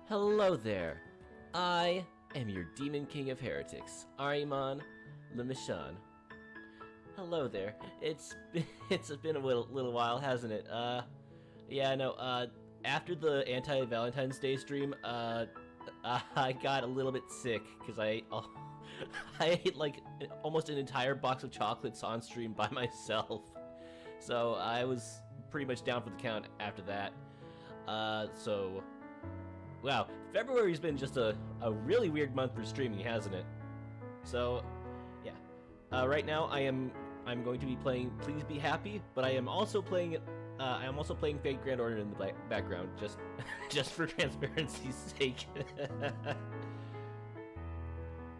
Hello there. I am your demon king of heretics, Ahriman le Méchant. Hello there. It's been a little while, hasn't it? Yeah, no. After the anti-Valentine's Day stream, I got a little bit sick because I ate like almost an entire box of chocolates on stream by myself. So I was pretty much down for the count after that. Wow, February's been just a really weird month for streaming, hasn't it? So, yeah. Right now I'm going to be playing Please Be Happy, but I am also playing Fate Grand Order in the background, just for transparency's sake.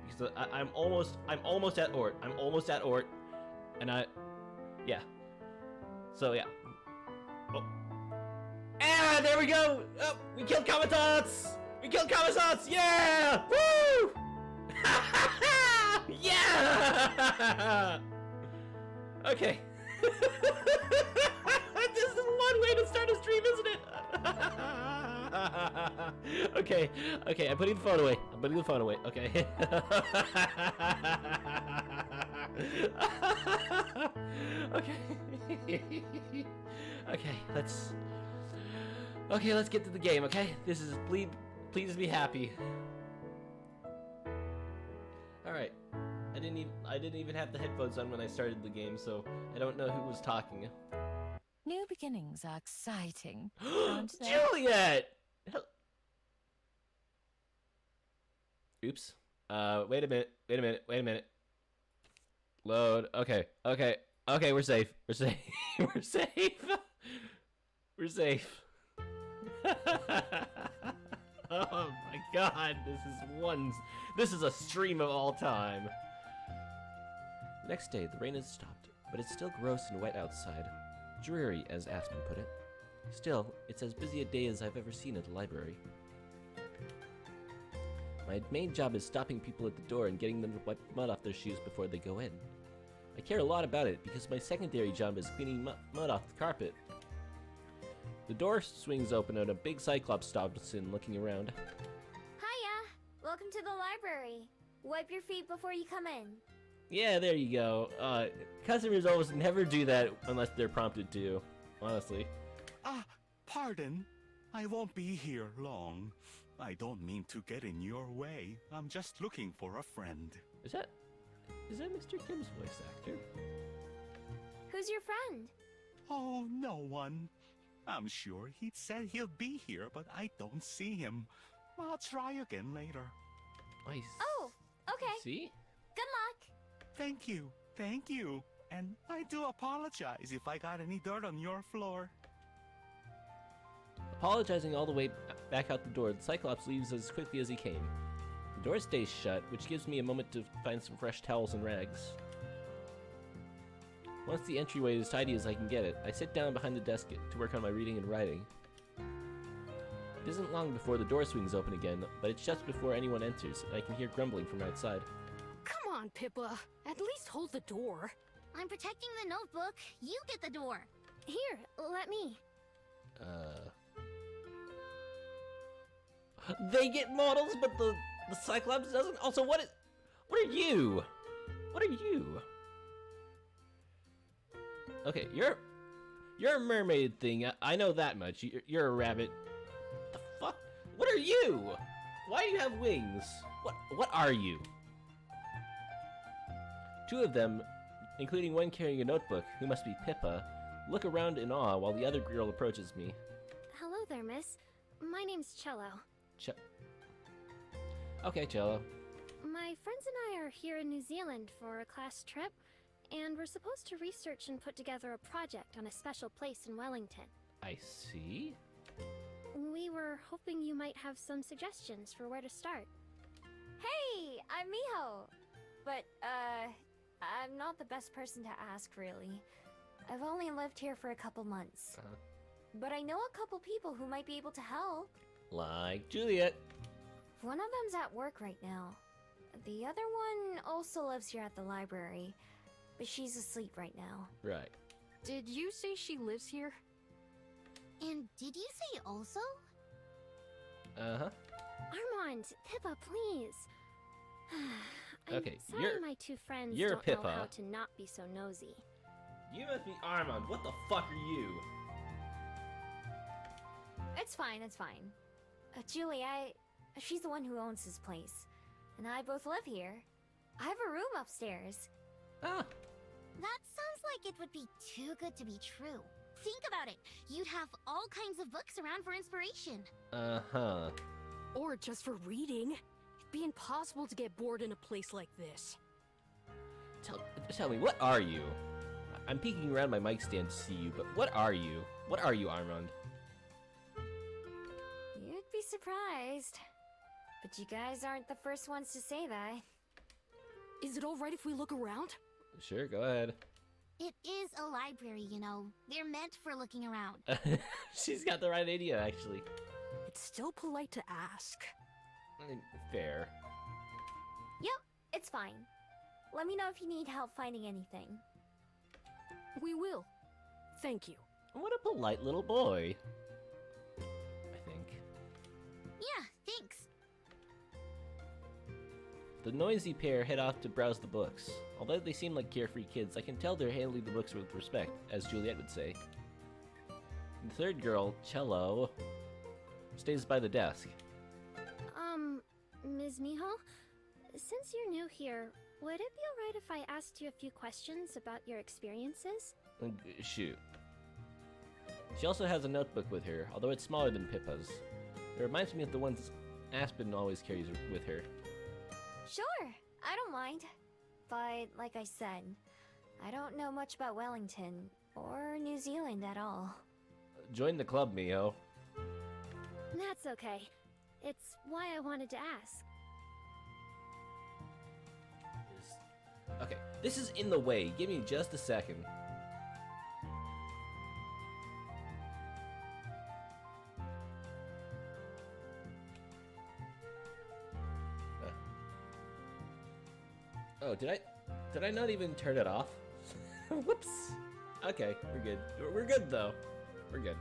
Because I'm almost at Ort. I'm almost at Ort, and yeah. So yeah. Oh. Ah, there we go! Oh, we killed Commandants! We killed Commandants! Yeah! Woo! Yeah! Okay. This is one way to start a stream, isn't it? Okay, I'm putting the phone away. Okay. Okay, let's get to the game, okay? This is Please Be Happy. Alright. I didn't even have the headphones on when I started the game, so I don't know who was talking. New beginnings are exciting, aren't they? Juliet! Oops. Wait a minute. Load. Okay, we're safe. We're safe. Oh my god, this is a stream of all time. The next day, the rain has stopped, but it's still gross and wet outside. Dreary, as Aspen put it. Still, it's as busy a day as I've ever seen at the library. My main job is stopping people at the door and getting them to wipe mud off their shoes before they go in. I care a lot about it because my secondary job is cleaning mud off the carpet. The door swings open and a big Cyclops stops in, looking around. Hiya! Welcome to the library. Wipe your feet before you come in. Yeah, there you go. Customers almost never do that unless they're prompted to, honestly. Pardon. I won't be here long. I don't mean to get in your way. I'm just looking for a friend. Is that Mr. Kim's voice actor? Who's your friend? Oh, no one. I'm sure he'd said he'll be here, but I don't see him. I'll try again later. Nice. Oh, okay. See? Good luck. Thank you. And I do apologize if I got any dirt on your floor. Apologizing all the way back out the door, the Cyclops leaves as quickly as he came. The door stays shut, which gives me a moment to find some fresh towels and rags. Once the entryway is tidy as I can get it, I sit down behind the desk to work on my reading and writing. It isn't long before the door swings open again, but it's just before anyone enters, and I can hear grumbling from outside. Come on, Pippa. At least hold the door. I'm protecting the notebook. You get the door. Here, let me. They get models, but the Cyclops doesn't? Also, what are you? What are you? Okay, you're a mermaid thing. I know that much. You're a rabbit. The fuck? What are you? Why do you have wings? What are you? Two of them, including one carrying a notebook, who must be Pippa, look around in awe while the other girl approaches me. Hello there, miss. My name's Cello. Okay, Cello. My friends and I are here in New Zealand for a class trip, and we're supposed to research and put together a project on a special place in Wellington. I see. We were hoping you might have some suggestions for where to start. Hey, I'm Miho! But, I'm not the best person to ask, really. I've only lived here for a couple months. But I know a couple people who might be able to help. Like Juliet. One of them's at work right now. The other one also lives here at the library, but she's asleep right now. Right. Did you say she lives here? And did you say also? Uh-huh. Armand, Pippa, please. I'm Okay, sorry my two friends you're don't know Pippa. how to not be so nosy. You must be Armand. What the fuck are you? It's fine, it's fine. Julie, she's the one who owns this place. And I both live here. I have a room upstairs. Ah, That sounds like it would be too good to be true. Think about it. You'd have all kinds of books around for inspiration. uh-huh. Or just for reading. It'd be impossible to get bored in a place like this. Tell me, what are you? I'm peeking around my mic stand to see you, but what are you? What are you, Armand? You'd be surprised. But you guys aren't the first ones to say that. Is it alright if we look around? Sure, go ahead. It is a library, you know. They're meant for looking around. She's got the right idea, actually. It's still polite to ask. I mean, fair. Yep, it's fine. Let me know if you need help finding anything. We will. Thank you. What a polite little boy. I think. Yeah, thanks. The noisy pair head off to browse the books. Although they seem like carefree kids, I can tell they're handling the books with respect, as Juliet would say. The third girl, Cello, stays by the desk. Ms. Miho? Since you're new here, would it be alright if I asked you a few questions about your experiences? Shoot. She also has a notebook with her, although it's smaller than Pippa's. It reminds me of the ones Aspen always carries with her. Sure, I don't mind. But, like I said, I don't know much about Wellington, or New Zealand at all. Join the club, Miho. That's okay. It's why I wanted to ask. Okay, this is in the way. Give me just a second. Oh, did I not even turn it off? Whoops. Okay, we're good. We're good though. We're good.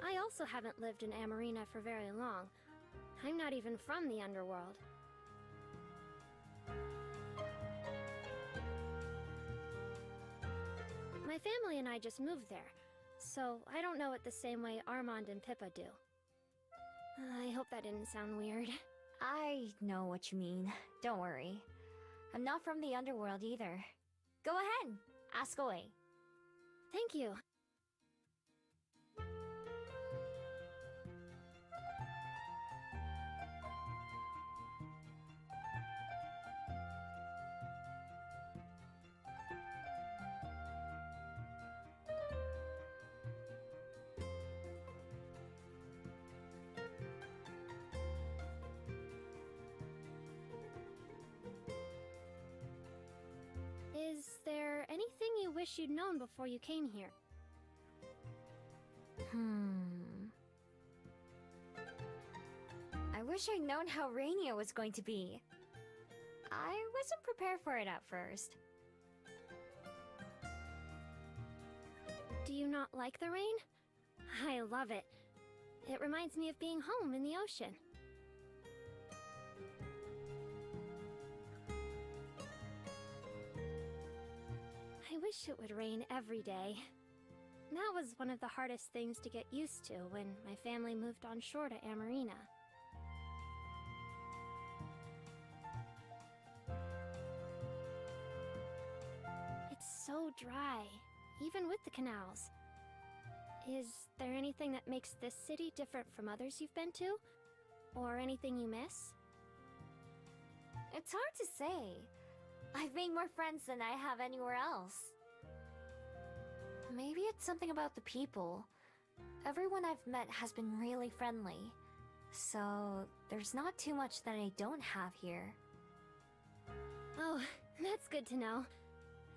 I also haven't lived in Amarina for very long. I'm not even from the underworld. My family and I just moved there, so I don't know it the same way Armand and Pippa do. I hope that didn't sound weird. I know what you mean. Don't worry. I'm not from the underworld either. Go ahead, ask away. Thank you. Is there anything you wish you'd known before you came here? I wish I'd known how rainy it was going to be. I wasn't prepared for it at first. Do you not like the rain? I love it. It reminds me of being home in the ocean. I wish it would rain every day. That was one of the hardest things to get used to when my family moved on shore to Amarina. It's so dry, even with the canals. Is there anything that makes this city different from others you've been to? Or anything you miss? It's hard to say. I've made more friends than I have anywhere else. Maybe it's something about the people. Everyone I've met has been really friendly. So, there's not too much that I don't have here. Oh, that's good to know.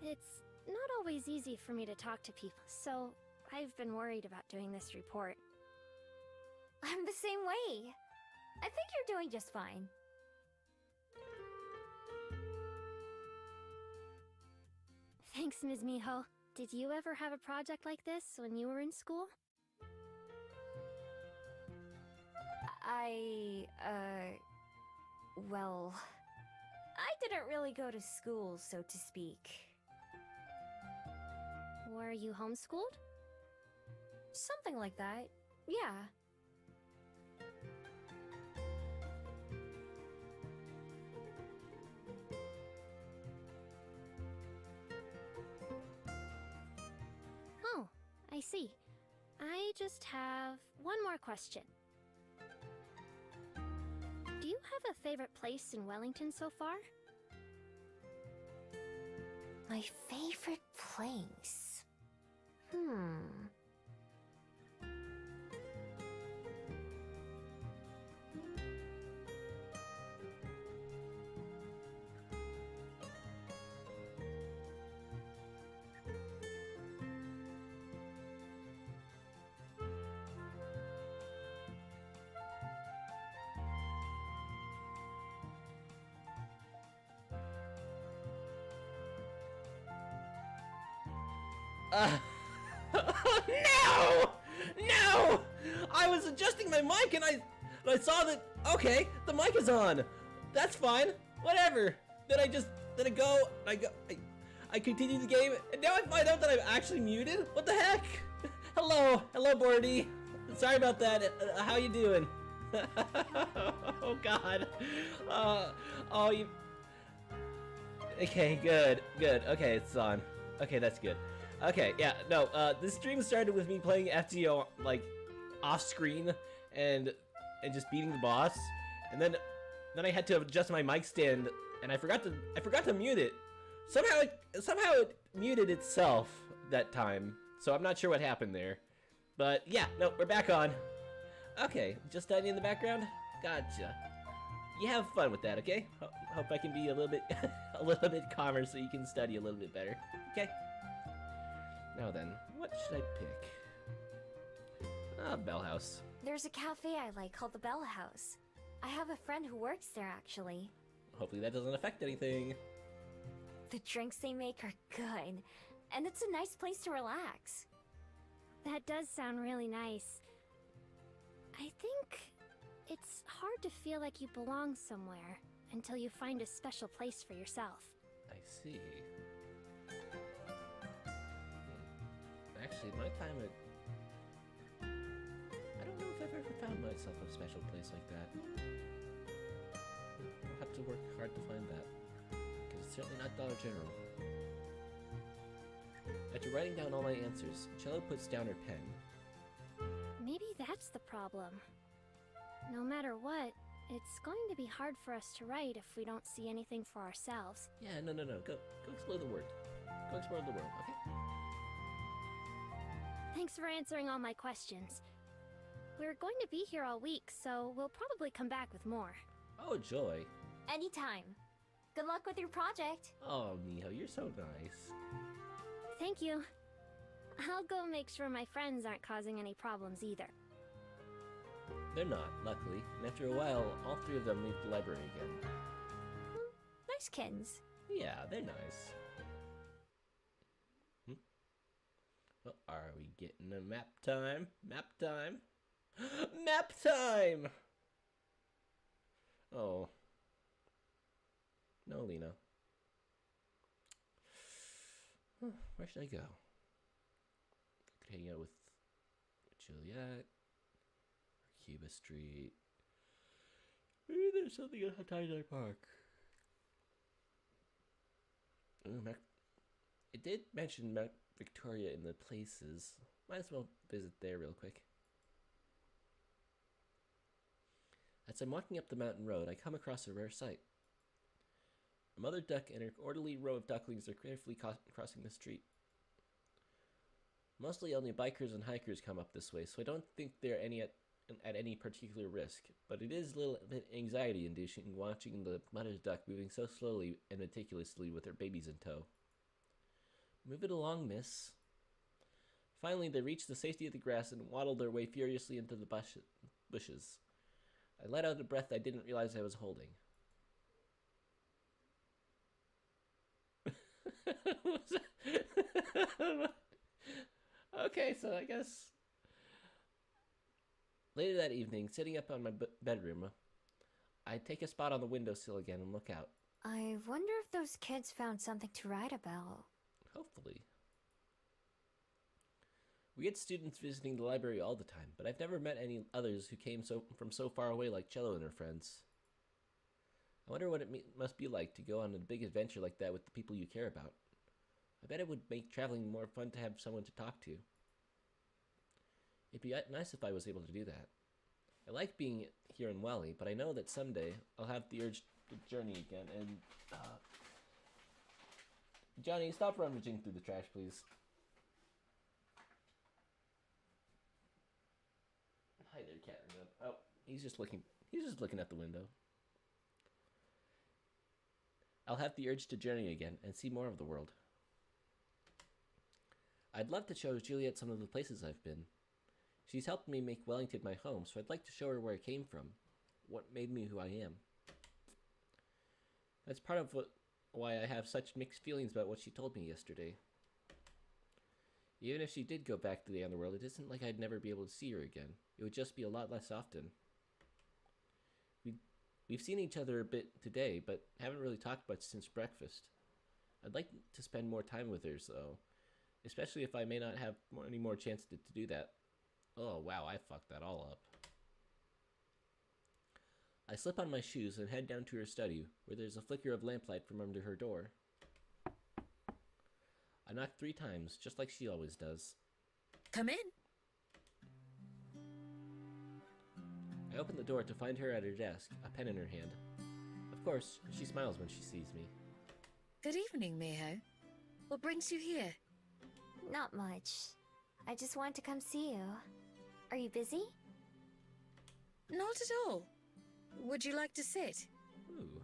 It's not always easy for me to talk to people, so I've been worried about doing this report. I'm the same way. I think you're doing just fine. Thanks, Ms. Miho. Did you ever have a project like this when you were in school? Well, I didn't really go to school, so to speak. Were you homeschooled? Something like that, yeah. Oh, I see. I just have one more question. Do you have a favorite place in Wellington so far? My favorite place? No! No! I was adjusting my mic and I saw that, okay, the mic is on. That's fine. Whatever. Then I continue the game, and now I find out that I'm actually muted? What the heck? Hello, Bordy. Sorry about that. How you doing? Oh God. You. Okay, good. Okay, it's on. Okay, that's good. Okay, yeah, no. This stream started with me playing FGO like off screen and just beating the boss, and then I had to adjust my mic stand, and I forgot to mute it. Somehow it muted itself that time, so I'm not sure what happened there. But yeah, no, we're back on. Okay, just studying in the background? Gotcha. You have fun with that, okay? Hope I can be a little bit calmer so you can study a little bit better. Okay? Now then, what should I pick? Bell House. There's a cafe I like called the Bell House. I have a friend who works there, actually. Hopefully that doesn't affect anything. The drinks they make are good, and it's a nice place to relax. That does sound really nice. I think it's hard to feel like you belong somewhere until you find a special place for yourself. I see. Actually, my time at... I don't know if I've ever found myself a special place like that. I'll have to work hard to find that. Because it's certainly not Dollar General. After writing down all my answers, Cello puts down her pen. Maybe that's the problem. No matter what, it's going to be hard for us to write if we don't see anything for ourselves. Yeah, no. Go explore the world. Go explore the world, okay? Thanks for answering all my questions. We're going to be here all week, so we'll probably come back with more. Oh, joy. Anytime. Good luck with your project. Oh, Miho, you're so nice. Thank you. I'll go make sure my friends aren't causing any problems either. They're not, luckily, and after a while, all three of them leave the library again. Nice kids. Yeah, they're nice. Well, are we getting a map time? Map time? Map time! Oh. No, Lena. Where should I go? Could hang out with Juliet. Or Cuba Street. Maybe there's something at Tie Park. Ooh, it did mention Victoria in the places. Might as well visit there real quick. As I'm walking up the mountain road, I come across a rare sight. A mother duck and her orderly row of ducklings are carefully crossing the street. Mostly only bikers and hikers come up this way, so I don't think they're at any particular risk, but it is a little bit anxiety-inducing watching the mother duck moving so slowly and meticulously with her babies in tow. Move it along, miss. Finally, they reach the safety of the grass and waddle their way furiously into the bushes. I let out a breath I didn't realize I was holding. Okay, so I guess Later that evening, sitting up on my bedroom, I take a spot on the windowsill again and look out. I wonder if those kids found something to write about. Hopefully. We get students visiting the library all the time, but I've never met any others who came from so far away like Cello and her friends. I wonder what it must be like to go on a big adventure like that with the people you care about. I bet it would make traveling more fun to have someone to talk to. It'd be nice if I was able to do that. I like being here in Wally, but I know that someday I'll have the urge to journey again, and... Johnny, stop rummaging through the trash, please. Hi there, cat. Oh, he's just looking at the window. I'll have the urge to journey again and see more of the world. I'd love to show Juliet some of the places I've been. She's helped me make Wellington my home, so I'd like to show her where I came from, what made me who I am. That's part of why I have such mixed feelings about what she told me yesterday. Even if she did go back to the underworld, it isn't like I'd never be able to see her again. It would just be a lot less often. We've seen each other a bit today, but haven't really talked much since breakfast. I'd like to spend more time with her, so... especially if I may not have any more chance to do that. Oh, wow, I fucked that all up. I slip on my shoes and head down to her study, where there's a flicker of lamplight from under her door. I knock 3 times, just like she always does. Come in. I open the door to find her at her desk, a pen in her hand. Of course, she smiles when she sees me. Good evening, Miho. What brings you here? Not much. I just wanted to come see you. Are you busy? Not at all. Would you like to sit? Ooh.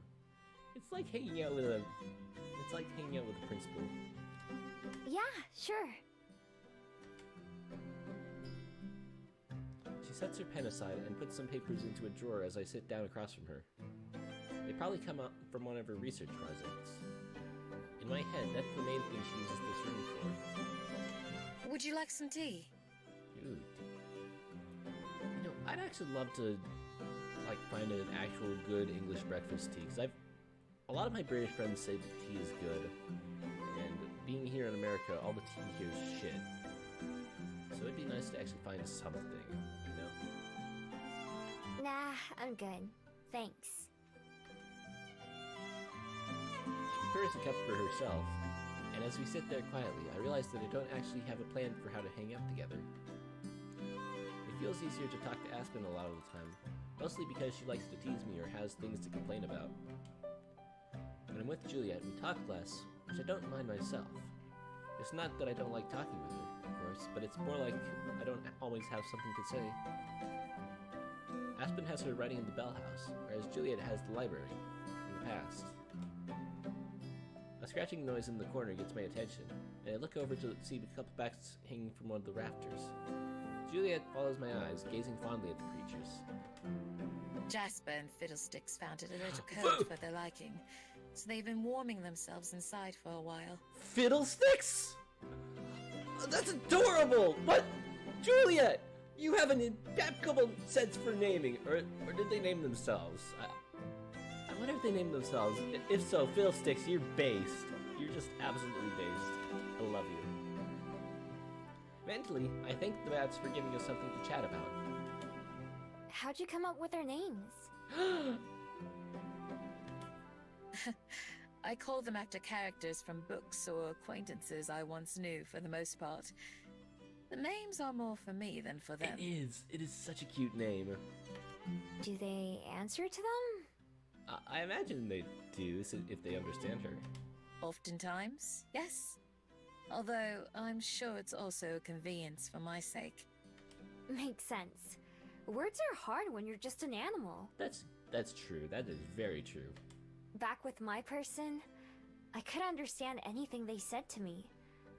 It's like hanging out with a principal. Yeah, sure. She sets her pen aside and puts some papers into a drawer as I sit down across from her. They probably come up from one of her research projects. In my head, that's the main thing she uses this room for. Would you like some tea? Ooh. You know, I'd actually love to, like, find an actual good English breakfast tea, because a lot of my British friends say that tea is good, and being here in America, all the tea here is shit. So it'd be nice to actually find something, you know? Nah, I'm good. Thanks. She prepares a cup for herself, and as we sit there quietly, I realize that I don't actually have a plan for how to hang out together. It feels easier to talk to Aspen a lot of the time, mostly because she likes to tease me or has things to complain about. When I'm with Juliet, we talk less, which I don't mind myself. It's not that I don't like talking with her, of course, but it's more like I don't always have something to say. Aspen has her writing in the Bell House, whereas Juliet has the library, in the past. A scratching noise in the corner gets my attention, and I look over to see a couple bats hanging from one of the rafters. Juliet follows my eyes, gazing fondly at the creatures. Jasper and Fiddlesticks found it a little cold for their liking, so they've been warming themselves inside for a while. Fiddlesticks? That's adorable! What? Juliet! You have an impeccable sense for naming, or did they name themselves? I wonder if they named themselves. If so, Fiddlesticks, you're based. You're just absolutely based. I love you. Mentally, I thank the bats for giving us something to chat about. How'd you come up with their names? I call them after characters from books or acquaintances I once knew, for the most part. The names are more for me than for them. It is. It is such a cute name. Do they answer to them? I imagine they do, so if they understand her. Oftentimes, yes. Although, I'm sure it's also a convenience for my sake. Makes sense. Words are hard when you're just an animal. That's true. That is very true. Back with my person, I could understand anything they said to me.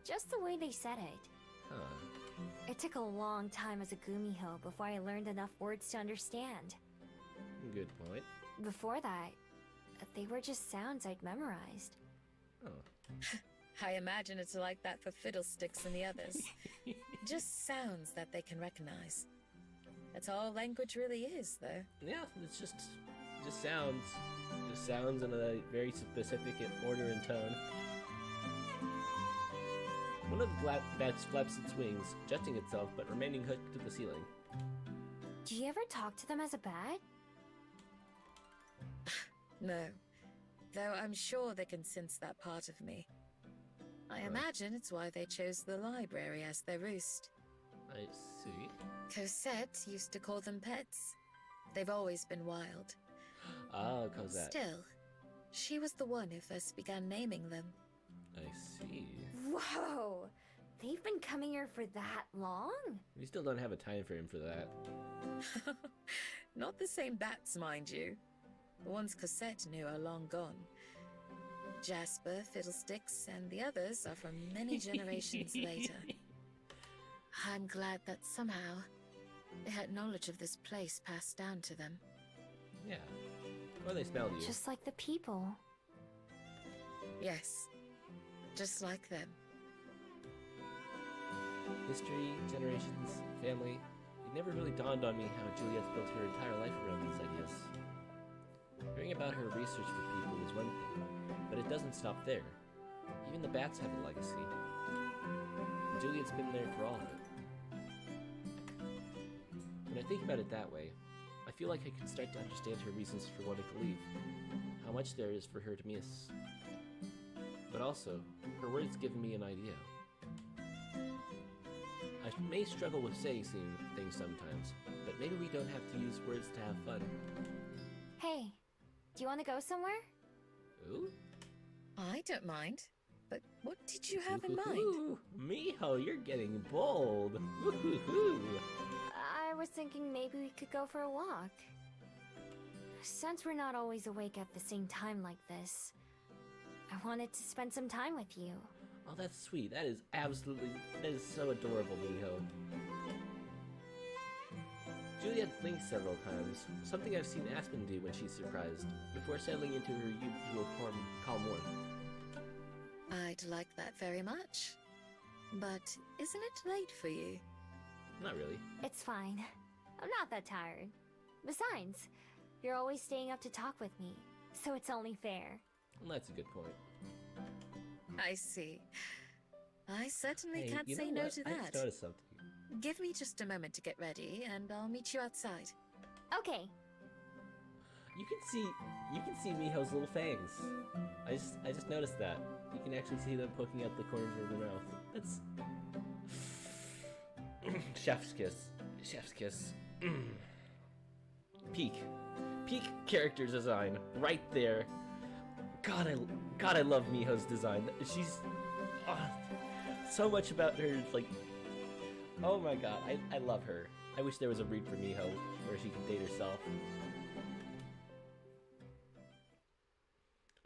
Just the way they said it. Huh. It took a long time as a Gumiho before I learned enough words to understand. Good point. Before that, they were just sounds I'd memorized. Oh. I imagine it's like that for Fiddlesticks and the others. Just sounds that they can recognize. That's all language really is, though. Yeah, it's just sounds. Just sounds in a very specific order and tone. One of the bats flaps its wings, adjusting itself but remaining hooked to the ceiling. Do you ever talk to them as a bat? No. Though I'm sure they can sense that part of me. I imagine it's why they chose the library as their roost. I see. Cosette used to call them pets. They've always been wild. Ah, Cosette. Still, she was the one who first began naming them. I see. Whoa! They've been coming here for that long? We still don't have a time frame for that. Not the same bats, mind you. The ones Cosette knew are long gone. Jasper, Fiddlesticks, and the others are from many generations later. I'm glad that somehow they had knowledge of this place passed down to them. Yeah. Or they smelled you. Just like the people. Yes, just like them. History, generations, family. It never really dawned on me how Juliet's built her entire life around these ideas. Hearing about her research for people is one thing, but it doesn't stop there. Even the bats have a legacy. And Juliet's been there for all of it. When I think about it that way, I feel like I can start to understand her reasons for wanting to leave, how much there is for her to miss. But also, her words give me an idea. I may struggle with saying things sometimes, but maybe we don't have to use words to have fun. Hey, do you want to go somewhere? Ooh? I don't mind, but what did you have in mind? Ooh, Miho, you're getting bold. Ooh. I was thinking maybe we could go for a walk. Since we're not always awake at the same time like this, I wanted to spend some time with you. Oh, that's sweet. That is so adorable, Miho. Juliet blinked several times, something I've seen Aspen do when she's surprised, before settling into her usual calm warmth. I'd like that very much. But isn't it late for you? Not really. It's fine. I'm not that tired. Besides, you're always staying up to talk with me, so it's only fair. Well, that's a good point. I see. I certainly Hey, can't you say know no what? to I that. just noticed something. Give me just a moment to get ready, and I'll meet you outside. Okay. You can see Miho's little fangs. I just noticed that. You can actually see them poking out the corners of her mouth. That's chef's kiss. Chef's kiss. Peak character design right there. God, I love Miho's design. She's so much about her. Like, oh my god, I love her. I wish there was a read for Miho where she can date herself.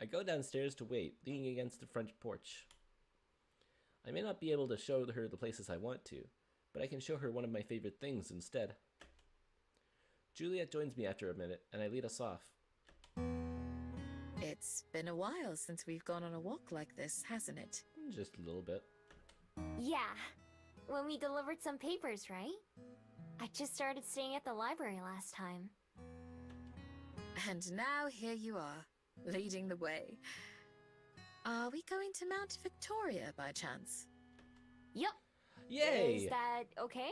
I go downstairs to wait, leaning against the front porch. I may not be able to show her the places I want to, but I can show her one of my favorite things instead. Juliet joins me after a minute, and I lead us off. It's been a while since we've gone on a walk like this, hasn't it? Just a little bit. Yeah. When we delivered some papers, right? I just started staying at the library last time. And now here you are, leading the way. Are we going to Mount Victoria by chance? Yup. Yay! Is that okay?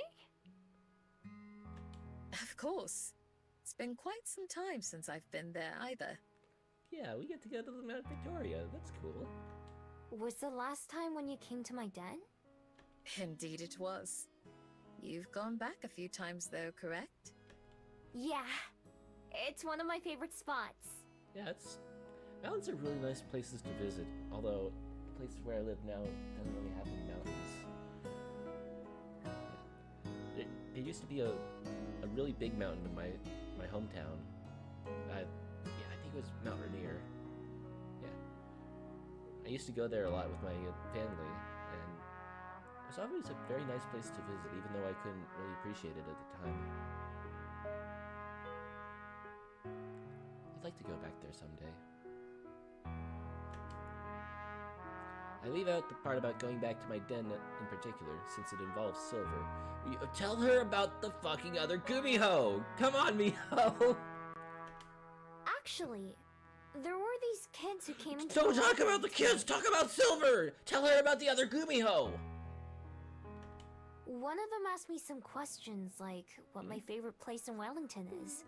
Of course. It's been quite some time since I've been there either. Yeah, we get to go to the Mount Victoria. That's cool. Was the last time when you came to my den? Indeed it was. You've gone back a few times though, correct? Yeah. It's one of my favorite spots. Yeah, mountains are really nice places to visit. Although the place where I live now doesn't really have any mountains. There used to be a really big mountain in my hometown. I think it was Mount Rainier. Yeah. I used to go there a lot with my family, and it was always a very nice place to visit, even though I couldn't really appreciate it at the time. I'd like to go back there someday. I leave out the part about going back to my den in particular, since it involves Silver. Tell her about the fucking other Gumiho! Come on, Miho! Actually, there were these kids who came into Don't talk about the kids! Talk about Silver! Tell her about the other Gumiho! One of them asked me some questions, like what my favorite place in Wellington is.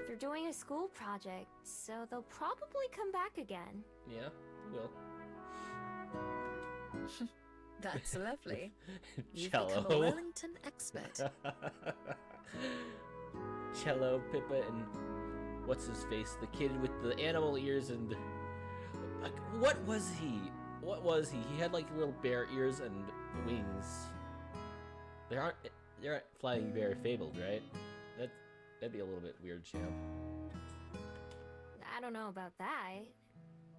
They're doing a school project, so they'll probably come back again. Yeah, will. That's lovely. You've Cello. become a Wellington expert. Cello, Pippa, and what's his face? The kid with the animal ears and like, what was he? What was he? He had like little bear ears and wings. They aren't flying bear fabled, right? That'd be a little bit weird, champ. I don't know about that.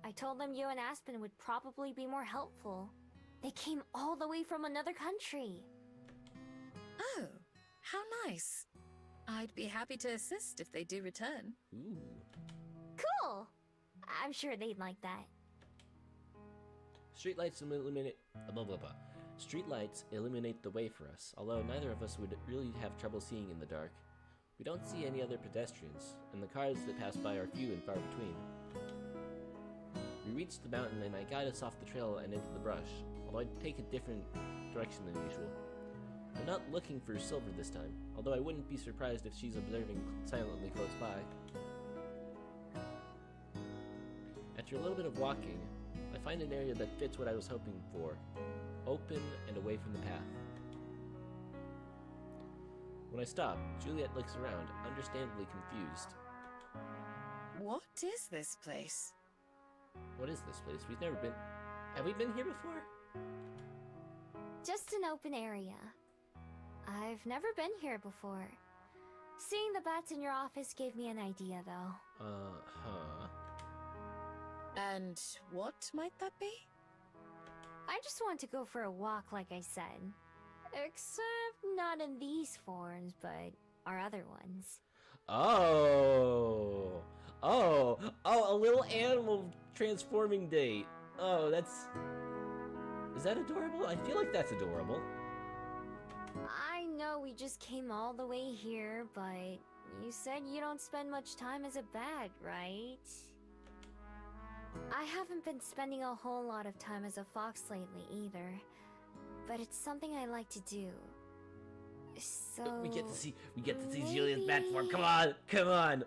I told them you and Aspen would probably be more helpful. They came all the way from another country. Oh, how nice. I'd be happy to assist if they do return. Ooh. Cool! I'm sure they'd like that. Streetlights illuminate Streetlights illuminate the way for us, although neither of us would really have trouble seeing in the dark. We don't see any other pedestrians, and the cars that pass by are few and far between. We reach the mountain and I guide us off the trail and into the brush, although I take a different direction than usual. I'm not looking for Silver this time, although I wouldn't be surprised if she's observing silently close by. After a little bit of walking, I find an area that fits what I was hoping for, open and away from the path. When I stop, Juliet looks around, understandably confused. What is this place? What is this place? We've never been... Have we been here before? Just an open area. I've never been here before. Seeing the bats in your office gave me an idea, though. Uh-huh. And what might that be? I just want to go for a walk, like I said. Except not in these forms, but our other ones. Oh! Oh! Oh, a little animal transforming date. Oh, that's... Is that adorable? I feel like that's adorable. I know we just came all the way here, but you said you don't spend much time as a bat, right? I haven't been spending a whole lot of time as a fox lately either, but it's something I like to do. So We get to see Juliet's bat form. Come on! Come on!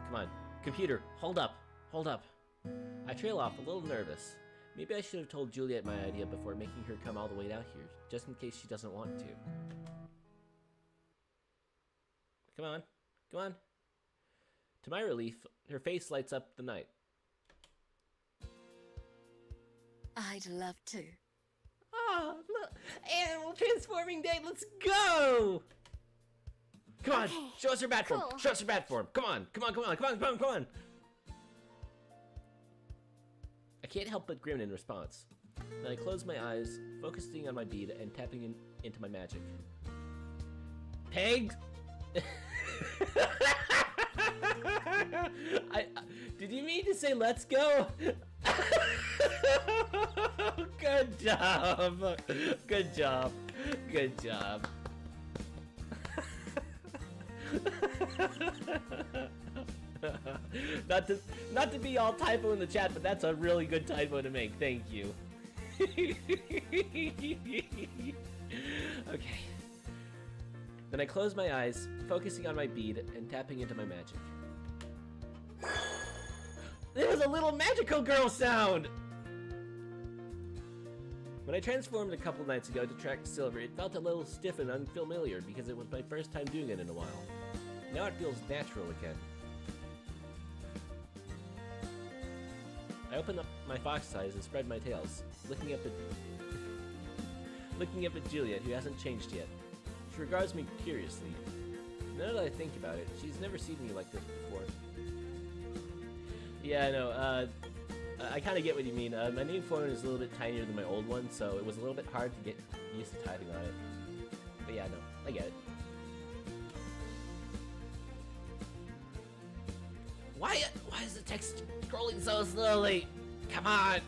Come on. Computer, hold up. Hold up. I trail off a little nervous. Maybe I should have told Juliet my idea before making her come all the way out here, just in case she doesn't want to. Come on. Come on. To my relief, her face lights up the night. I'd love to. Oh, look! Animal transforming day, let's go! Come on, Okay, show us your bat form. cool. Show us your bat form. Come on, come on, come on, come on, come on, come on. I can't help but grin in response. Then I close my eyes, focusing on my bead and tapping into my magic. Pegged! Did you mean to say let's go? Good job. Good job. Good job. Not to be all typo in the chat, but that's a really good typo to make. Thank you. Okay. Then I close my eyes, focusing on my bead and tapping into my magic. There was a little magical girl sound! When I transformed a couple nights ago to track Silver, it felt a little stiff and unfamiliar because it was my first time doing it in a while. Now it feels natural again. I open up my fox eyes and spread my tails, looking up at Juliet, who hasn't changed yet. She regards me curiously. Now that I think about it, she's never seen me like this before. Yeah, I know, I kind of get what you mean. My new phone is a little bit tinier than my old one, so it was a little bit hard to get used to typing on it. But yeah, no, I get it. Why is the text scrolling so slowly? Come on.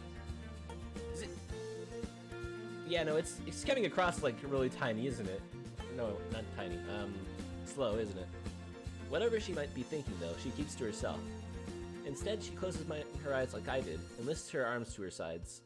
Is it... Yeah, no, it's coming across like really tiny, isn't it? No, not tiny. Slow, isn't it? Whatever she might be thinking, though, she keeps to herself. Instead, she closes her eyes like I did and lifts her arms to her sides.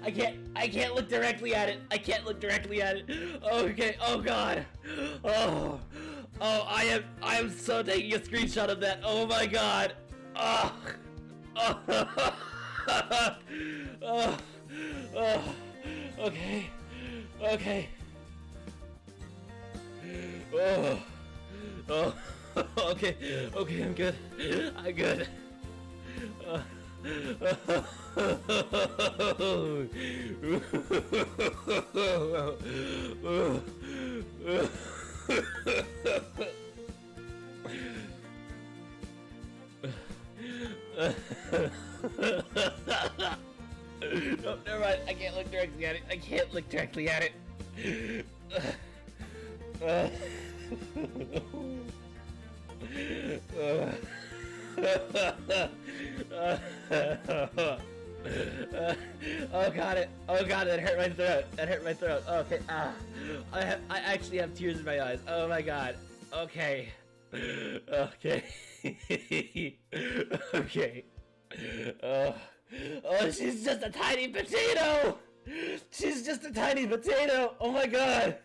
Okay, I can't look directly at it. I can't look directly at it. Okay, oh god. Oh, I am so taking a screenshot of that. Oh my god. Oh, okay, okay. Okay, I'm good. I'm good. No, never mind. I can't look directly at it. I can't look directly at it. Oh god, that hurt my throat. That hurt my throat. Okay, I actually have tears in my eyes. Oh my god. Okay. Okay. Okay. Oh, she's just a tiny potato! She's just a tiny potato! Oh my god!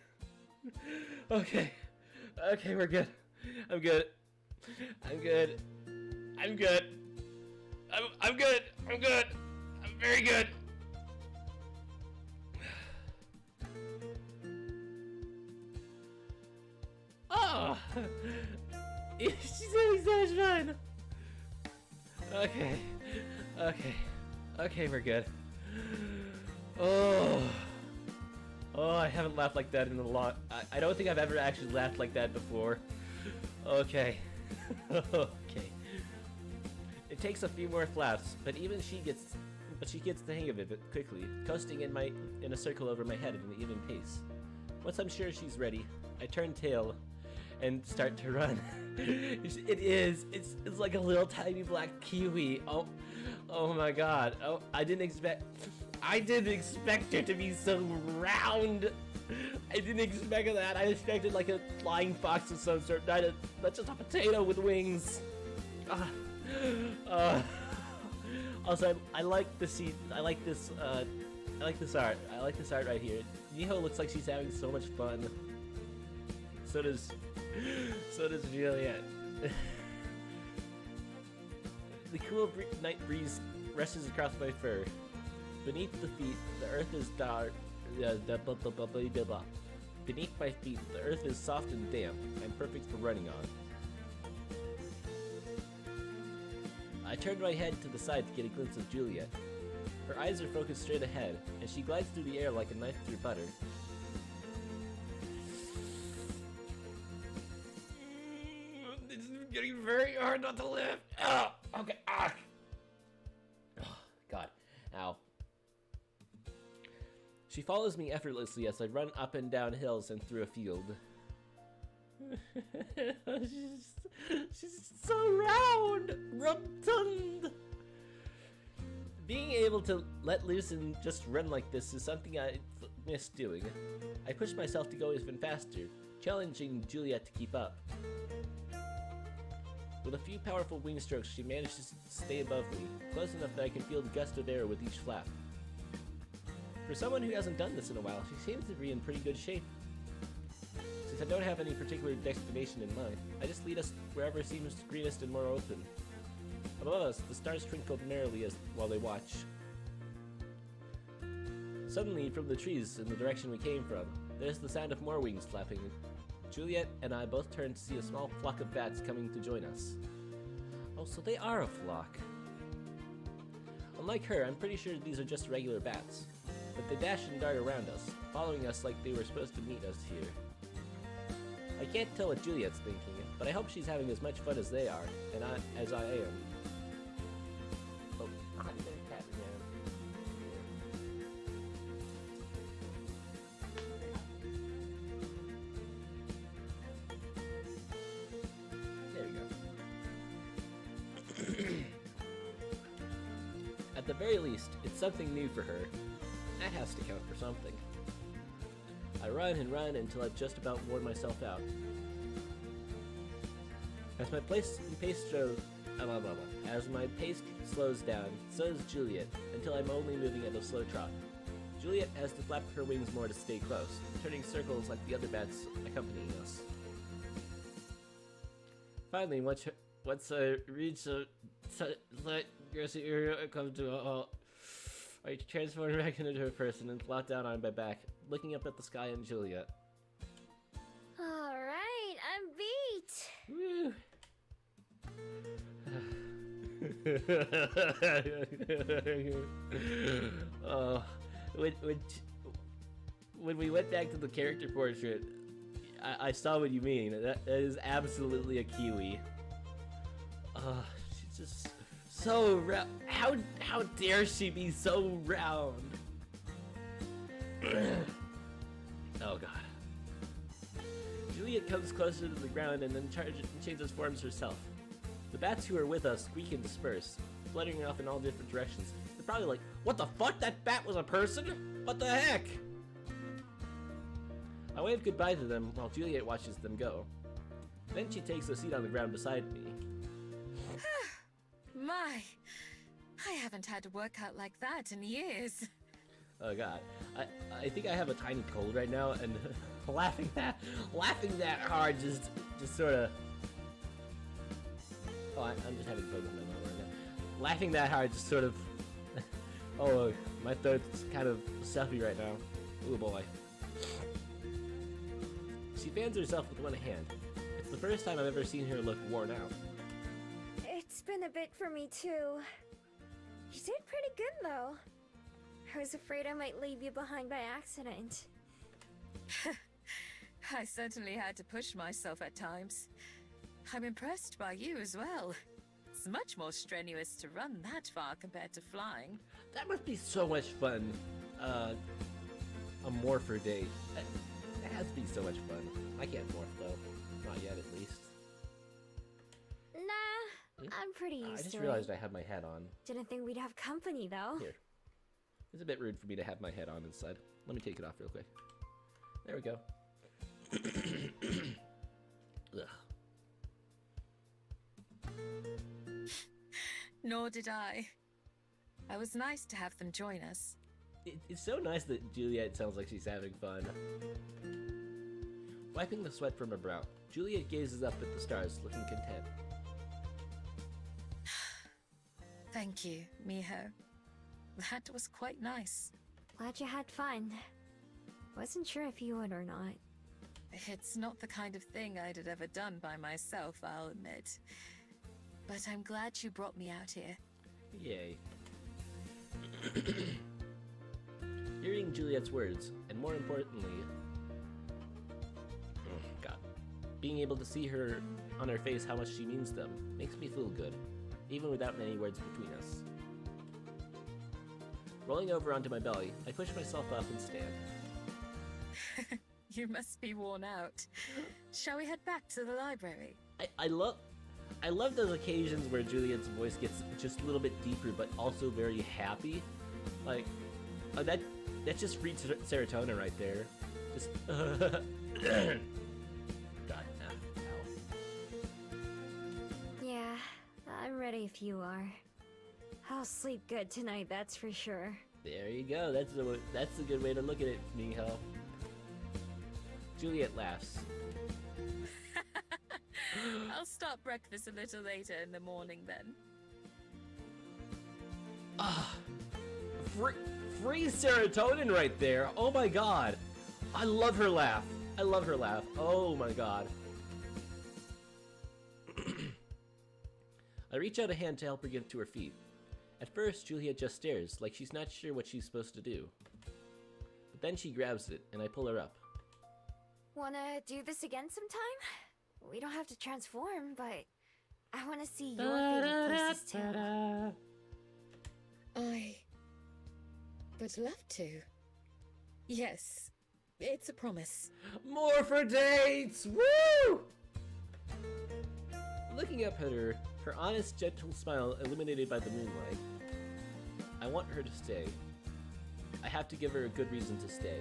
Okay. Okay, we're good. I'm good. I'm good. I'm good. I'm good. I'm good. I'm very good. Oh! She's having so much fun! Okay. Okay. Okay, we're good. Oh. Oh, I haven't laughed like that in a lot. I don't think I've ever actually laughed like that before. Okay. Okay. It takes a few more flaps, but she gets the hang of it quickly, coasting in a circle over my head at an even pace. Once I'm sure she's ready, I turn tail and start to run. It's like a little tiny black kiwi. Oh my god. Oh, I didn't expect her to be so round. I didn't expect that. I expected like a flying fox of some sort, not just a potato with wings. Also, I like the scene. I like this art. I like this art right here. Miho looks like she's having so much fun. So does Juliet. The cool night breeze rushes across my fur. Beneath the feet, the earth is dark. Beneath my feet, the earth is soft and damp and perfect for running on. I turned my head to the side to get a glimpse of Juliet. Her eyes are focused straight ahead, and she glides through the air like a knife through butter. It's getting very hard not to lift. Oh, okay. Ah. Oh, God. Ow. She follows me effortlessly as I run up and down hills and through a field. She's so round, rotund. Being able to let loose and just run like this is something I miss doing. I push myself to go even faster, challenging Juliet to keep up. With a few powerful wing strokes, she manages to stay above me, close enough that I can feel the gust of air with each flap. For someone who hasn't done this in a while, she seems to be in pretty good shape. since I don't have any particular destination in mind. I just lead us wherever seems greenest and more open. Above us, the stars twinkled merrily while they watch. Suddenly, from the trees in the direction we came from, there's the sound of more wings flapping. Juliet and I both turned to see a small flock of bats coming to join us. Oh, so they are a flock. Unlike her, I'm pretty sure these are just regular bats, but they dash and dart around us, following us like they were supposed to meet us here. I can't tell what Juliet's thinking, but I hope she's having as much fun as they are, and as I am. Oh, hi there, Catman. There we go. At the very least, it's something new for her. That has to count for something. I run and run until I've just about worn myself out. As my pace slows down, so does Juliet, until I'm only moving at a slow trot. Juliet has to flap her wings more to stay close, turning circles like the other bats accompanying us. Finally, once I reach a grassy area, I come to a halt. I transform back into a person and flop down on my back, looking up at the sky and Juliet. Alright, I'm beat! Woo! Oh, when we went back to the character portrait, I saw what you mean. That is absolutely a Kiwi. She's just so round. How dare she be so round? Oh god. Juliet comes closer to the ground and then changes forms herself. The bats who are with us squeak and disperse, fluttering off in all different directions. They're probably like, what the fuck? That bat was a person? What the heck? I wave goodbye to them while Juliet watches them go. Then she takes a seat on the ground beside me. My, I haven't had a workout like that in years. Oh god, I think I have a tiny cold right now, and laughing that hard just sort of. Oh, I'm just having fun with my mom right now. Laughing that hard just sort of. Oh, my throat's kind of stuffy right now. Oh boy. She fans herself with one hand. It's the first time I've ever seen her look worn out. It's been a bit for me too. You did pretty good though. I was afraid I might leave you behind by accident. I certainly had to push myself at times. I'm impressed by you as well. It's much more strenuous to run that far compared to flying. That must be so much fun. A morpher day. That has to be so much fun. I can't morph though. Not yet, at least. Nah, I'm pretty used to it. I just realized I had my hat on. Didn't think we'd have company though. Here. It's a bit rude for me to have my head on inside. Let me take it off real quick. There we go. Ugh. Nor did I. It was nice to have them join us. It's so nice that Juliet sounds like she's having fun. Wiping the sweat from her brow, Juliet gazes up at the stars, looking content. Thank you, Miho. That was quite nice. Glad you had fun. Wasn't sure if you would or not. It's not the kind of thing I'd have ever done by myself, I'll admit. But I'm glad you brought me out here. Yay. Hearing Juliet's words, and more importantly, being able to see her on her face how much she means them, makes me feel good, even without many words between us. Rolling over onto my belly, I push myself up and stand. You must be worn out. Shall we head back to the library? I love those occasions where Juliet's voice gets just a little bit deeper, but also very happy. Like, that's just free serotonin right there. Just, God, ow. Yeah, I'm ready if you are. I'll sleep good tonight, that's for sure. There you go. That's a good way to look at it, Miho. Juliet laughs. I'll start breakfast a little later in the morning then. Ah, free serotonin right there. Oh my god. I love her laugh. I love her laugh. Oh my god. I reach out a hand to help her get to her feet. At first, Juliet just stares, like she's not sure what she's supposed to do. But then she grabs it, and I pull her up. Wanna do this again sometime? We don't have to transform, but I wanna see your favorite places too. I would love to. Yes, it's a promise. More for dates! Woo! Looking up at her, her honest, gentle smile illuminated by the moonlight. I want her to stay. I have to give her a good reason to stay.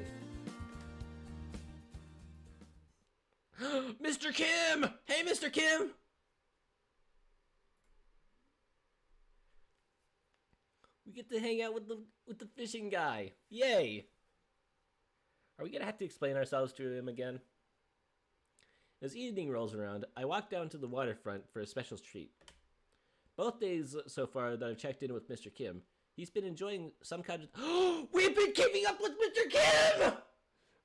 Mr. Kim! Hey, Mr. Kim! We get to hang out with the fishing guy. Yay! Are we gonna have to explain ourselves to him again? As evening rolls around, I walk down to the waterfront for a special treat. Both days so far that I've checked in with Mr. Kim, he's been enjoying some kind of... We've been keeping up with Mr. Kim!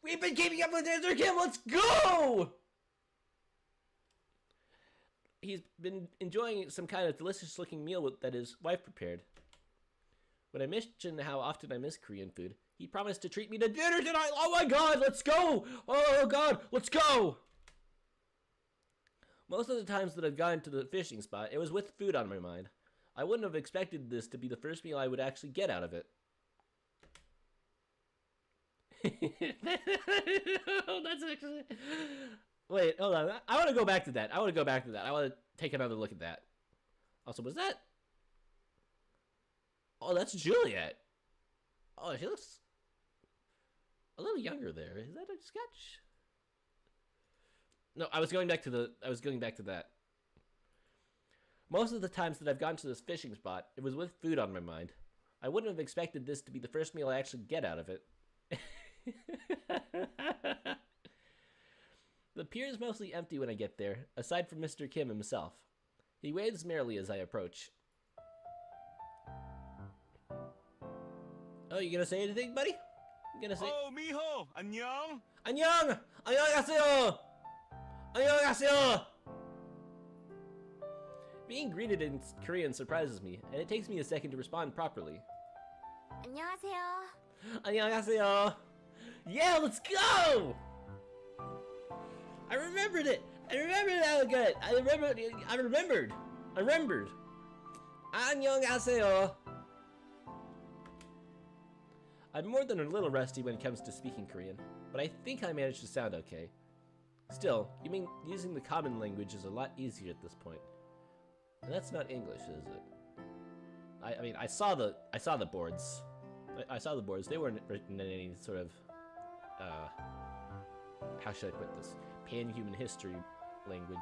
We've been keeping up with Mr. Kim! Let's go! He's been enjoying some kind of delicious-looking meal that his wife prepared. When I mentioned how often I miss Korean food, he promised to treat me to dinner tonight! Oh my god, let's go! Oh god, let's go! Most of the times that I've gone to the fishing spot, it was with food on my mind. I wouldn't have expected this to be the first meal I would actually get out of it. That's actually... Wait, hold on. I want to go back to that. I want to take another look at that. Also, was that... Oh, that's Juliet. Oh, she looks a little younger there. Is that a sketch? No, I was going back to that. Most of the times that I've gone to this fishing spot, it was with food on my mind. I wouldn't have expected this to be the first meal I actually get out of it. The pier is mostly empty when I get there, aside from Mr. Kim himself. He waves merrily as I approach. Oh, you gonna say anything, buddy? You gonna say... Oh, mijo! 안녕! 안녕! 안녕하세요! 안녕하세요! Being greeted in Korean surprises me, and it takes me a second to respond properly. 안녕하세요. 안녕하세요! Yeah, let's go! I remembered it! I remembered how good! I remembered! 안녕하세요! I'm more than a little rusty when it comes to speaking Korean, but I think I managed to sound okay. Still, using the common language is a lot easier at this point. And that's not English, is it? I mean, I saw the boards. I saw the boards. They weren't written in any sort of, how should I put this? Pan-human history language.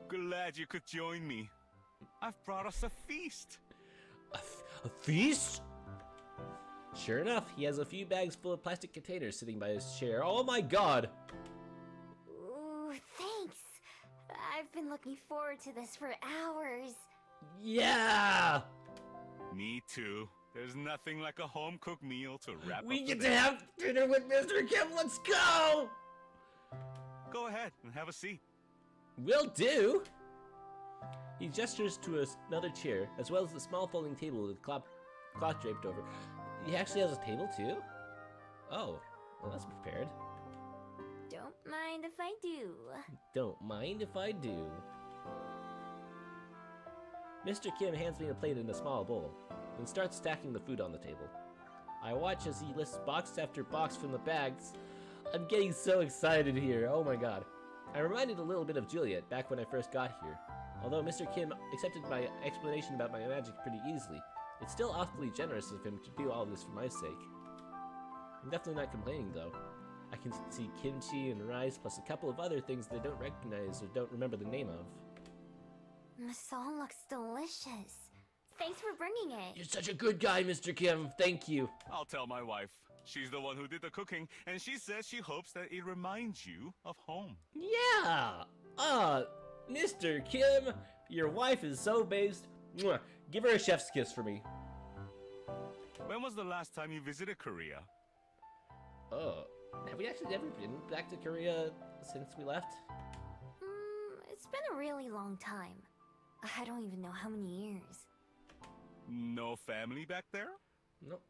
Glad you could join me. I've brought us a feast. A feast? Sure enough, he has a few bags full of plastic containers sitting by his chair. Oh my god! Ooh, thanks. I've been looking forward to this for hours. Yeah! Me too. There's nothing like a home-cooked meal to wrap We up get the to day. have dinner with Mr. Kim. Let's go! Go ahead and have a seat. Will do! He gestures to another chair, as well as the small folding table with cloth draped over. He actually has a table too? Oh, well that's prepared. Don't mind if I do. Don't mind if I do. Mr. Kim hands me a plate and a small bowl, and starts stacking the food on the table. I watch as he lifts box after box from the bags. I'm getting so excited here, oh my god. I'm reminded a little bit of Juliet back when I first got here. Although Mr. Kim accepted my explanation about my magic pretty easily, it's still awfully generous of him to do all this for my sake. I'm definitely not complaining though. I can see kimchi and rice plus a couple of other things that I don't recognize or don't remember the name of. This all looks delicious. Thanks for bringing it. You're such a good guy, Mr. Kim. Thank you. I'll tell my wife. She's the one who did the cooking, and she says she hopes that it reminds you of home. Yeah! Mr. Kim, your wife is so based. Mwah. Give her a chef's kiss for me. When was the last time you visited Korea? Oh, have we actually ever been back to Korea since we left? It's been a really long time. I don't even know how many years. No family back there? Nope.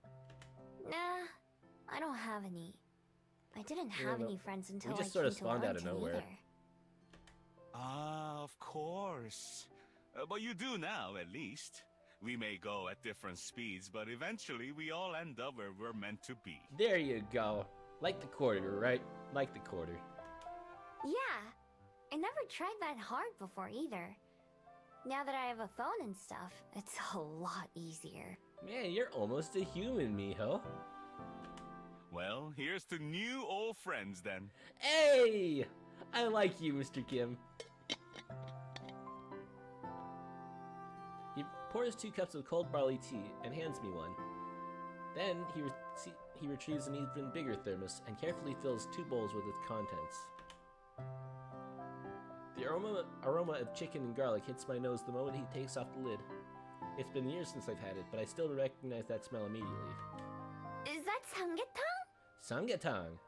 Nah, I don't have any. I didn't have no. any friends until We just I sort came of to spawned out of Wellington nowhere. either. Ah, of course. But you do now, at least. We may go at different speeds, but eventually we all end up where we're meant to be. There you go. Like the quarter, right? Like the quarter. Yeah, I never tried that hard before either. Now that I have a phone and stuff, it's a lot easier. Man, you're almost a human, Miho. Well, here's to new old friends then. Hey! I like you, Mr. Kim. He pours 2 cups of cold barley tea and hands me one. Then he retrieves an even bigger thermos and carefully fills 2 bowls with its contents. The aroma of chicken and garlic hits my nose the moment he takes off the lid. It's been years since I've had it, but I still recognize that smell immediately. Is that samgyetang?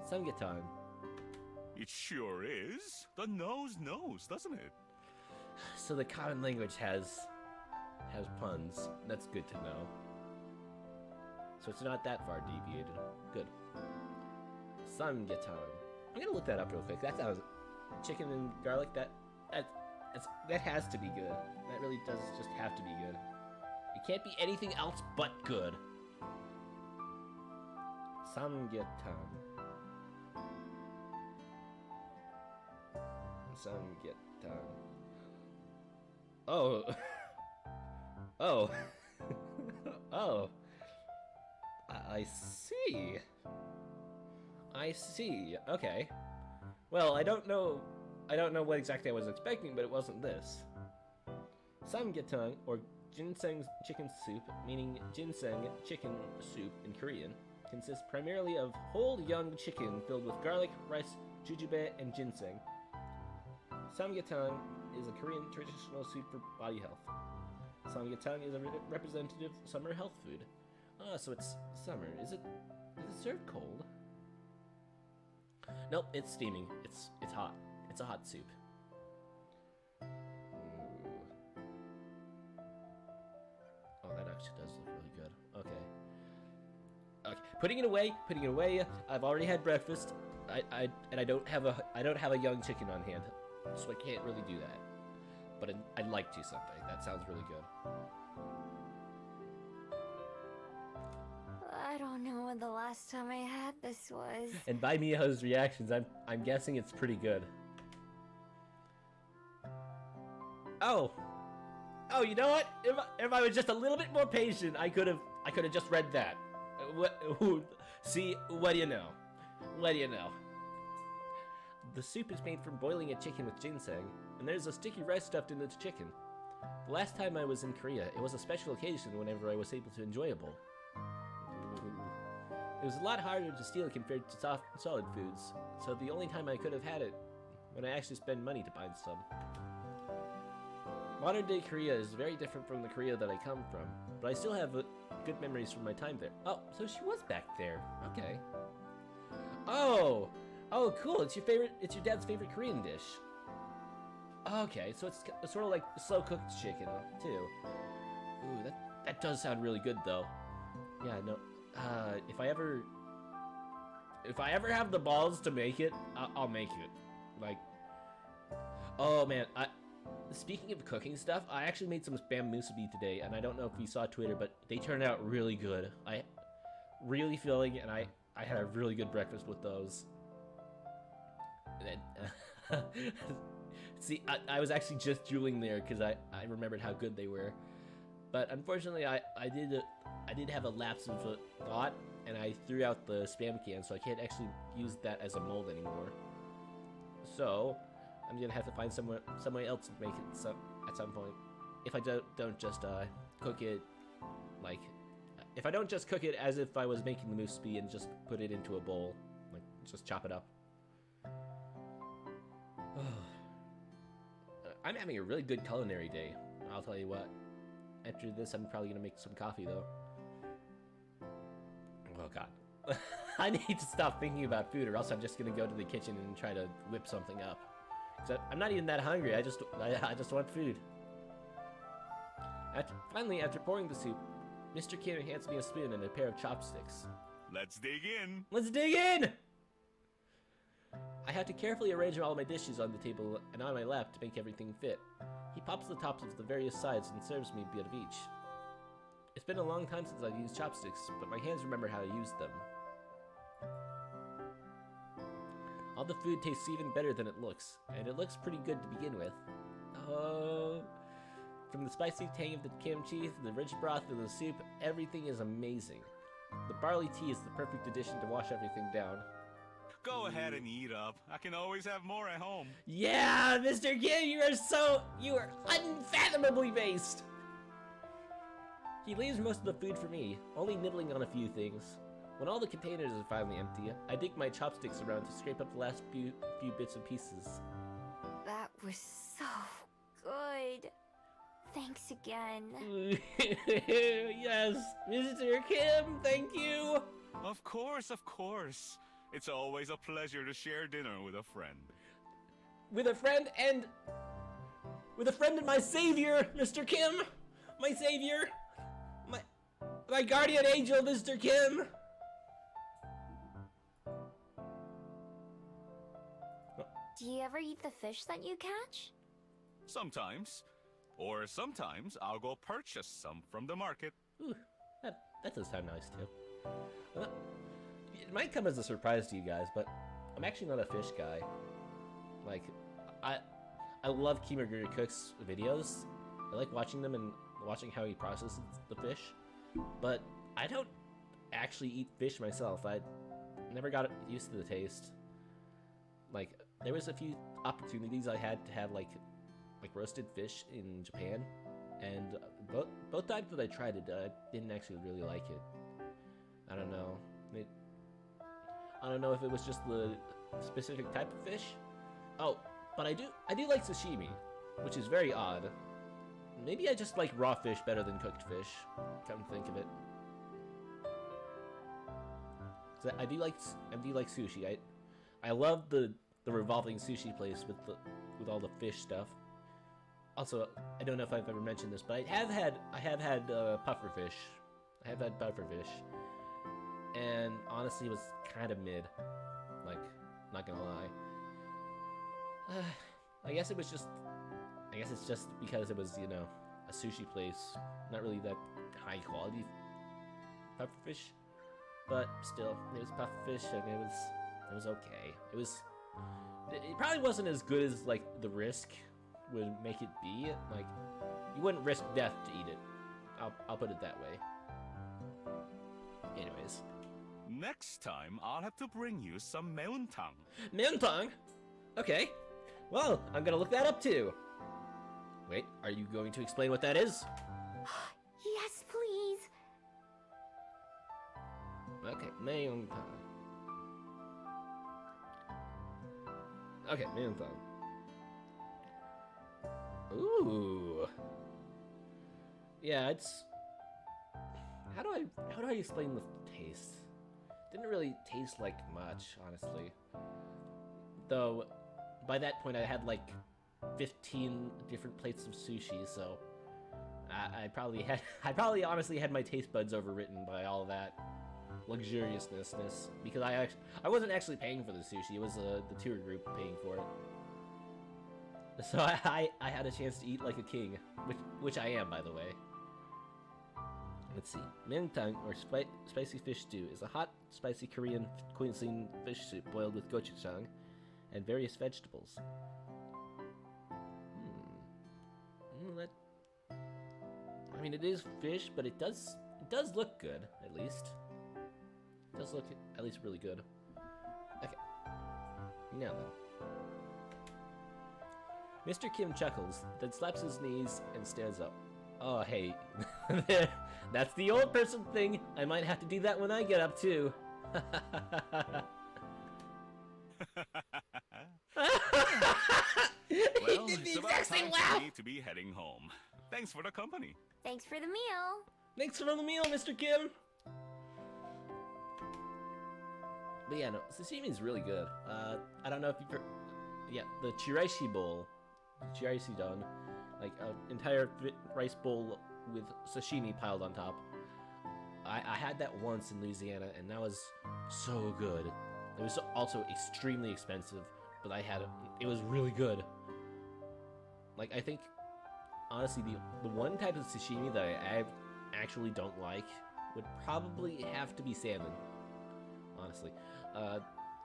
Samgyetang. It sure is. The nose knows, doesn't it? So the common language has puns. That's good to know. So it's not that far deviated. Good. Samgyetang. I'm gonna look that up real quick. That sounds chicken and garlic. That has to be good. That really does just have to be good. It can't be anything else but good. Samgyetang. Samgyetang. Oh. Oh. Oh. I see. I see. Okay. Well, I don't know what exactly I was expecting, but it wasn't this. Samgyetang, or ginseng chicken soup, meaning ginseng chicken soup in Korean, consists primarily of whole young chicken filled with garlic, rice, jujube, and ginseng. Samgyetang is a Korean traditional soup for body health. Samgyetang is a representative summer health food. Ah, so it's summer. Is it served cold? Nope, it's steaming. It's hot. It's a hot soup. Ooh. Oh, that actually does look really good. Okay. Okay, putting it away. I've already had breakfast. I don't have a young chicken on hand, so I can't really do that. But I'd like to someday. That sounds really good. I don't know when the last time I had this was. And by Miho's reactions, I'm guessing it's pretty good. Oh, you know what? If I was just a little bit more patient, I could have just read that. See, what do you know? What do you know? The soup is made from boiling a chicken with ginseng, and there's a sticky rice stuffed in the chicken. The last time I was in Korea, it was a special occasion whenever I was able to enjoy a bowl. It was a lot harder to steal compared to solid foods, so the only time I could have had it when I actually spend money to buy some. Modern day Korea is very different from the Korea that I come from, but I still have good memories from my time there. Oh, so she was back there. Okay. Oh, cool. It's your dad's favorite Korean dish. Okay, so it's sort of like slow cooked chicken too. Ooh, that does sound really good though. Yeah, no. If I ever have the balls to make it, I'll make it. Like, oh man, speaking of cooking stuff, I actually made some spam musubi today, and I don't know if you saw Twitter, but they turned out really good. Really filling, and I had a really good breakfast with those. See, I was actually just drooling there because I remembered how good they were. But unfortunately, I did have a lapse of thought, and I threw out the spam can, so I can't actually use that as a mold anymore. So I'm gonna have to find somewhere else to make it at some point. If I don't just cook it, like if I don't just cook it as if I was making the moose bee and just put it into a bowl, like just chop it up. I'm having a really good culinary day. I'll tell you what. After this, I'm probably gonna make some coffee though. Oh god. I need to stop thinking about food, or else I'm just gonna go to the kitchen and try to whip something up. 'Cause I'm not even that hungry. I just want food. Finally, after pouring the soup, Mr. Kim hands me a spoon and a pair of chopsticks. Let's dig in. Let's dig in! I have to carefully arrange all my dishes on the table and on my lap to make everything fit. He pops the tops of the various sides and serves me a bit of each. It's been a long time since I've used chopsticks, but my hands remember how to use them. All the food tastes even better than it looks, and it looks pretty good to begin with. Oh, from the spicy tang of the kimchi to the rich broth of the soup, everything is amazing. The barley tea is the perfect addition to wash everything down. Go ahead and eat up. I can always have more at home. Yeah, Mr. Kim, you are unfathomably based. He leaves most of the food for me, only nibbling on a few things. When all the containers are finally empty, I dig my chopsticks around to scrape up the last few bits and pieces. That was so good. Thanks again. Yes, Mr. Kim, thank you. Of course, of course. It's always a pleasure to share dinner with a friend. With a friend and my savior, Mr. Kim. My savior. My guardian angel, Mr. Kim. Do you ever eat the fish that you catch? Sometimes. Or sometimes I'll go purchase some from the market. Ooh, that does sound nice too. It might come as a surprise to you guys, but I'm actually not a fish guy. Like, I love Kimagure Cook's videos. I like watching them and watching how he processes the fish. But I don't actually eat fish myself. I never got used to the taste. Like, there was a few opportunities I had to have like roasted fish in Japan, and both times that I tried it, I didn't actually really like it. I don't know. I don't know if it was just the specific type of fish. Oh, but I do like sashimi, which is very odd. Maybe I just like raw fish better than cooked fish, come to think of it. 'Cause I do like sushi. I love the revolving sushi place with all the fish stuff. Also, I don't know if I've ever mentioned this, but I have had puffer fish. I have had puffer fish, and honestly, it was kind of mid. Like, not gonna lie. I guess it's just because it was, you know, a sushi place, not really that high quality puffer fish, but still, it was puffer fish, and it was okay. It probably wasn't as good as like the risk would make it be. Like, you wouldn't risk death to eat it. I'll put it that way. Anyways. Next time, I'll have to bring you some meontang. Meontang? Okay. Well, I'm gonna look that up too. Wait, are you going to explain what that is? Yes, please. Okay, meontang. Okay, meontang. Ooh. Yeah, it's... How do I explain the taste? Didn't really taste like much, honestly. Though, by that point I had like 15 different plates of sushi, so I probably honestly had my taste buds overwritten by all that luxuriousness, because I wasn't actually paying for the sushi. It was the tour group paying for it. So I had a chance to eat like a king, which I am, by the way. Let's see. Meontang, or spicy fish stew, is a hot, spicy Korean cuisine fish soup boiled with gochujang and various vegetables. I mean, it is fish, but it does look good, at least. It does look at least really good. Okay. Now then. Mr. Kim chuckles, then slaps his knees and stands up. Oh, hey. That's the old person thing. I might have to do that when I get up too. Well, it's about time for me to be heading home. Thanks for the company. Thanks for the meal. Thanks for the meal, Mr. Kim. But yeah, no, sashimi is really good. I don't know if you've yeah, the chirashi bowl, chirashi don, like an entire rice bowl with sashimi piled on top. I had that once in Louisiana, and that was so good. It was also extremely expensive, but I had it. It was really good. Like, I think, honestly, the one type of sashimi that I actually don't like would probably have to be salmon. Honestly.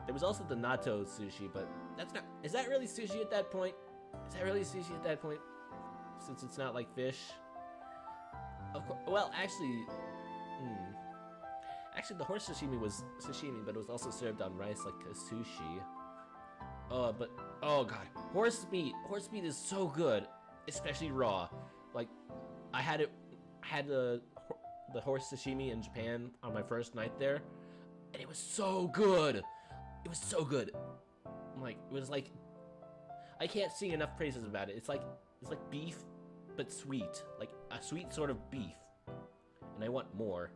There was also the natto sushi, but that's not... Is that really sushi at that point? Is that really sushi at that point? Since it's not like fish? Of course, well, actually... Actually, the horse sashimi was sashimi, but it was also served on rice like a sushi. But... Oh, God. Horse meat. Horse meat is so good. Especially raw. Like, I had the horse sashimi in Japan on my first night there, and it was so good. It was so good. Like, it was like, I can't sing enough praises about it. It's like beef, but sweet. Like a sweet sort of beef. And I want more.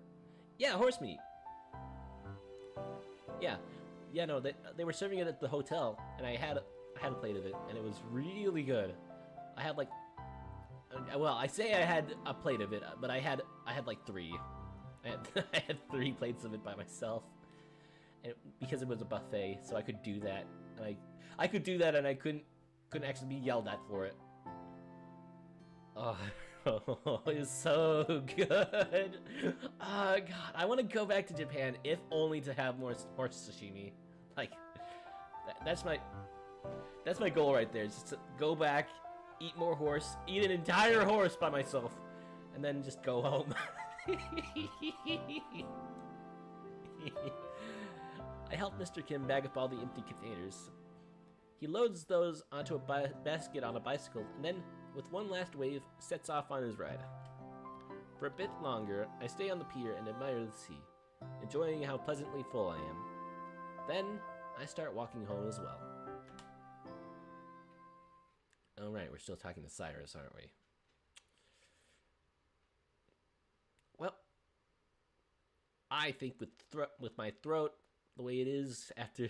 Yeah, horse meat. Yeah, no, they were serving it at the hotel, and I had a plate of it, and it was really good. I had like, well, I say I had a plate of it, but I had like 3. I had 3 plates of it by myself, and because it was a buffet, so I could do that, and I could do that, and I couldn't actually be yelled at for it. Oh, it was so good. Oh God, I want to go back to Japan, if only to have more horse sashimi. Like, that's my goal right there. Just to go back, eat more horse, eat an entire horse by myself, and then just go home. I help Mr. Kim bag up all the empty containers. He loads those onto a basket on a bicycle, and then, with one last wave, sets off on his ride. For a bit longer, I stay on the pier and admire the sea, enjoying how pleasantly full I am. Then, I start walking home as well. Alright, we're still talking to Cyrus, aren't we? Well, I think with my throat the way it is after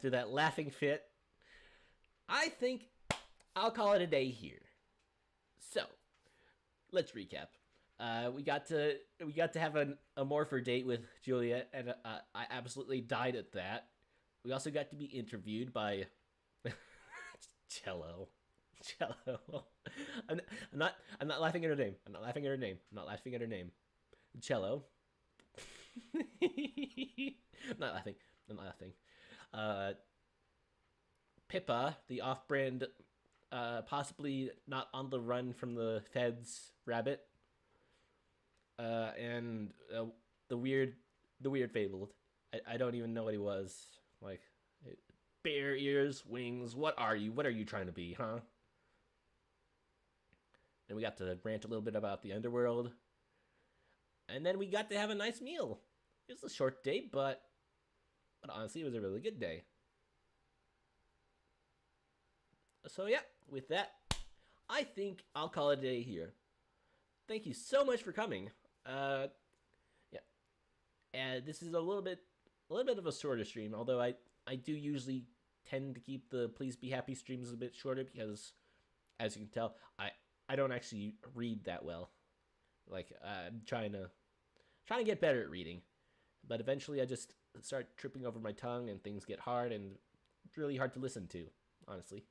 that laughing fit, I think I'll call it a day here. So, let's recap. We got to have a Morpher date with Julia, and I absolutely died at that. We also got to be interviewed by Cello. I'm not laughing at her name. I'm not laughing at her name. Cello. I'm not laughing. Pippa, the off-brand, possibly not on the run from the feds rabbit. And the weird fabled. I don't even know what he was. Like, bear ears, wings. What are you? What are you trying to be, huh? And we got to rant a little bit about the underworld. And then we got to have a nice meal. It was a short day, but honestly, it was a really good day. So yeah, with that, I think I'll call it a day here. Thank you so much for coming. Yeah, and this is a little bit of a shorter stream, although I do usually tend to keep the Please Be Happy streams a bit shorter because, as you can tell, I don't actually read that well. Like, I'm trying to get better at reading, but eventually I just start tripping over my tongue and things get hard and really hard to listen to, honestly.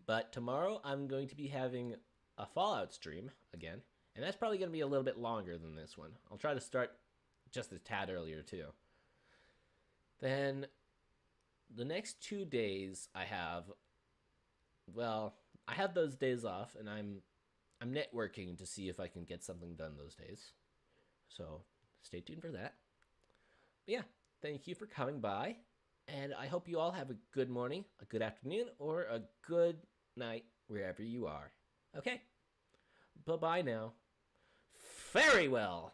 But tomorrow I'm going to be having a Fallout stream again, and that's probably going to be a little bit longer than this one. I'll try to start just a tad earlier too. Then the next 2 days I have those days off, and I'm networking to see if I can get something done those days. So stay tuned for that. But yeah, thank you for coming by, and I hope you all have a good morning, a good afternoon, or a good night wherever you are. Okay, bye-bye now. Very well.